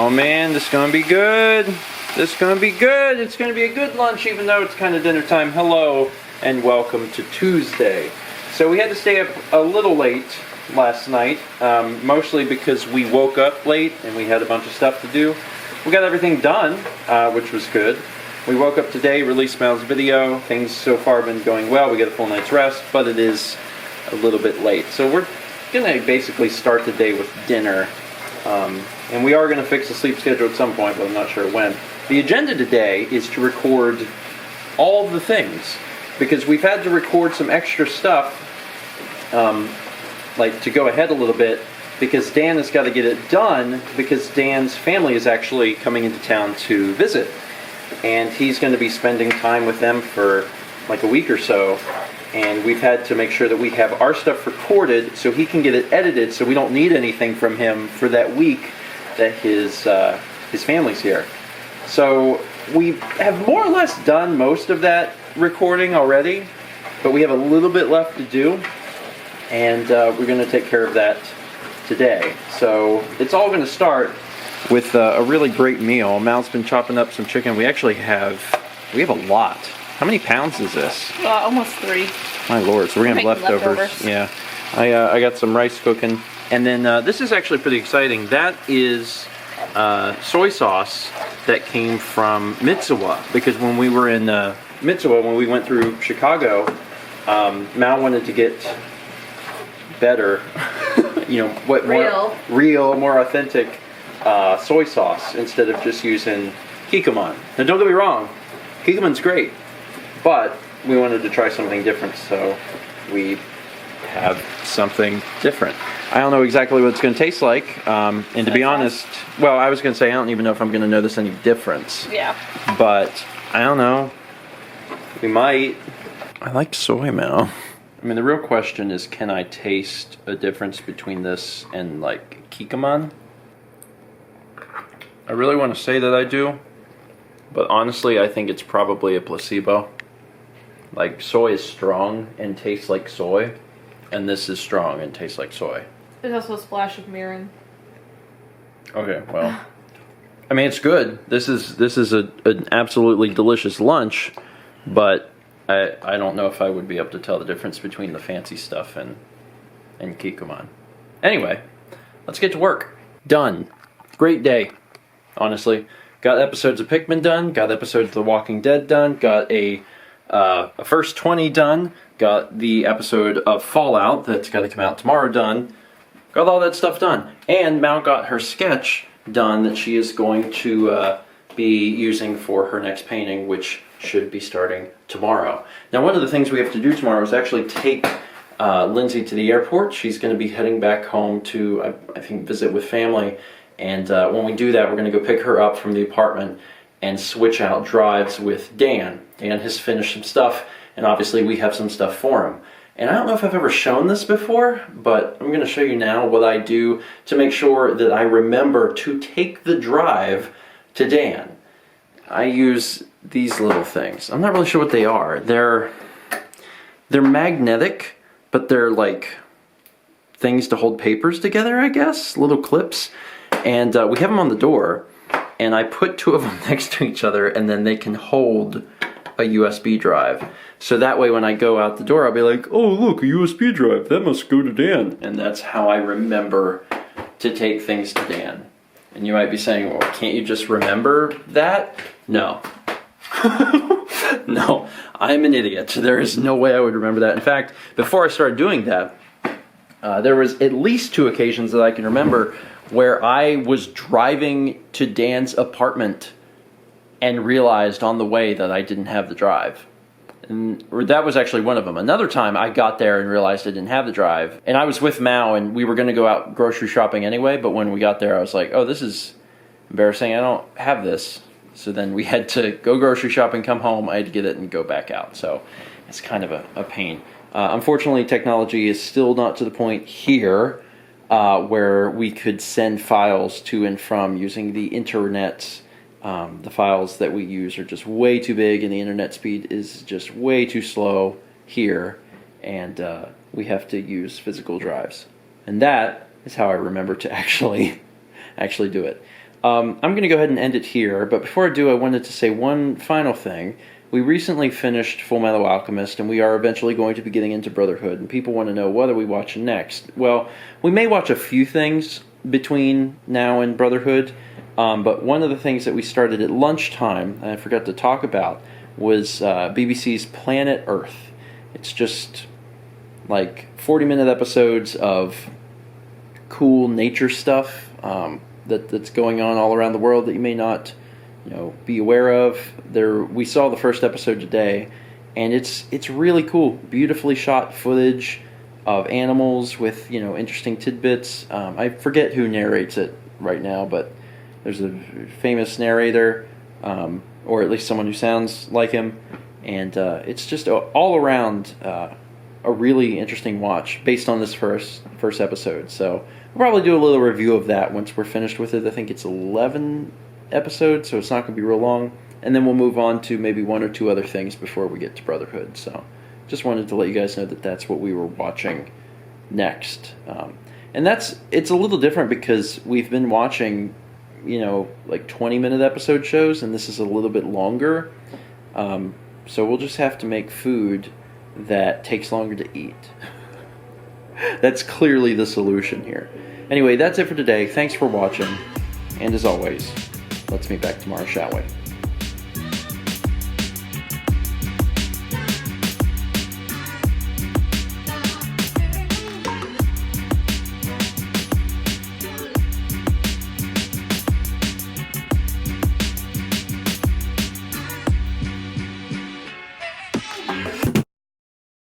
Oh man, this is gonna be good. This is gonna be good. It's gonna be a good lunch, even though it's kind of dinner time. Hello and welcome to Tuesday. So we had to stay up a little late last night, mostly because we woke up late and we had a bunch of stuff to do. We got everything done, which was good. We woke up today, released Mel's video. Things so far have been going well. We got a full night's rest, but it is a little bit late. So we're gonna basically start the day with dinner. And we are going to fix the sleep schedule at some point, but I'm not sure when. The agenda today is to record all of the things, because we've had to record some extra stuff, like to go ahead a little bit, because Dan has got to get it done, because Dan's family is actually coming into town to visit. And he's going to be spending time with them for like a week or so. And we've had to make sure that we have our stuff recorded so he can get it edited, so we don't need anything from him for that week that his family's here. So we have more or less done most of that recording already, but we have a little bit left to do, and we're going to take care of that today. So it's all going to start with a really great meal. Mal's been chopping up some chicken. We have a lot. How many pounds is this? Almost 3. My lord, so we're going to have leftovers. Yeah. I got some rice cooking. And then this is actually pretty exciting. That is soy sauce that came from Mitsuwa. Because when we were in Mitsuwa, when we went through Chicago, Mal wanted to get better, more authentic soy sauce instead of just using Kikkoman. Now don't get me wrong, Kikkoman's great, but we wanted to try something different, so we have something different. I don't know exactly what it's going to taste like, and to be honest, well, I was going to say I don't even know if I'm going to notice any difference. Yeah. But I don't know. We might. I like soy, Mal. I mean, the real question is, can I taste a difference between this and like Kikkoman? I really want to say that I do, but honestly, I think it's probably a placebo. Like, soy is strong and tastes like soy, and this is strong and tastes like soy. There's also a splash of mirin. Okay, well, I mean, it's good. This is an absolutely delicious lunch, but I don't know if I would be able to tell the difference between the fancy stuff and Kikkoman. Anyway, let's get to work. Done. Great day, honestly. Got episodes of Pikmin done, got episodes of The Walking Dead done, got a first 20 done, got the episode of Fallout that's got to come out tomorrow done, got all that stuff done. And Mal got her sketch done that she is going to be using for her next painting, which should be starting tomorrow. Now, one of the things we have to do tomorrow is actually take Lindsay to the airport. She's going to be heading back home to, I think, visit with family. And when we do that, we're going to go pick her up from the apartment and switch out drives with Dan. Dan has finished some stuff, and obviously we have some stuff for him. And I don't know if I've ever shown this before, but I'm going to show you now what I do to make sure that I remember to take the drive to Dan. I use these little things. I'm not really sure what they are. They're magnetic, but they're like things to hold papers together, I guess. Little clips. And we have them on the door, and I put 2 of them next to each other, and then they can hold a USB drive. So that way when I go out the door, I'll be like, oh, look, a USB drive. That must go to Dan. And that's how I remember to take things to Dan. And you might be saying, well, can't you just remember that? No. No, I'm an idiot. There is no way I would remember that. In fact, before I started doing that, there was at least 2 occasions that I can remember where I was driving to Dan's apartment and realized on the way that I didn't have the drive. And that was actually one of them. Another time I got there and realized I didn't have the drive. And I was with Mao, and we were going to go out grocery shopping anyway, but when we got there I was like, oh, this is embarrassing. I don't have this. So then we had to go grocery shopping, come home, I had to get it and go back out. So it's kind of a pain. Unfortunately, technology is still not to the point here where we could send files to and from using the internet. The files that we use are just way too big, and the internet speed is just way too slow here, and we have to use physical drives. And that is how I remember to actually do it. I'm going to go ahead and end it here, but before I do, I wanted to say one final thing. We recently finished Full Metal Alchemist, and we are eventually going to be getting into Brotherhood, and people want to know, what are we watching next? Well, we may watch a few things between now and Brotherhood, but one of the things that we started at lunchtime, and I forgot to talk about, was BBC's Planet Earth. It's just like 40-minute episodes of cool nature stuff that's going on all around the world that you may not be aware of. We saw the first episode today, and it's really cool. Beautifully shot footage of animals with interesting tidbits. I forget who narrates it right now, but there's a famous narrator, or at least someone who sounds like him, and it's just all around a really interesting watch based on this first episode. So we'll probably do a little review of that once we're finished with it. I think it's 11 episodes, so it's not going to be real long, and then we'll move on to maybe one or two other things before we get to Brotherhood. So just wanted to let you guys know that that's what we were watching next, and it's a little different because we've been watching like 20-minute episode shows, and this is a little bit longer, so we'll just have to make food that takes longer to eat. That's clearly the solution here. Anyway, that's it for today. Thanks for watching, and as always, let's meet back tomorrow, shall we?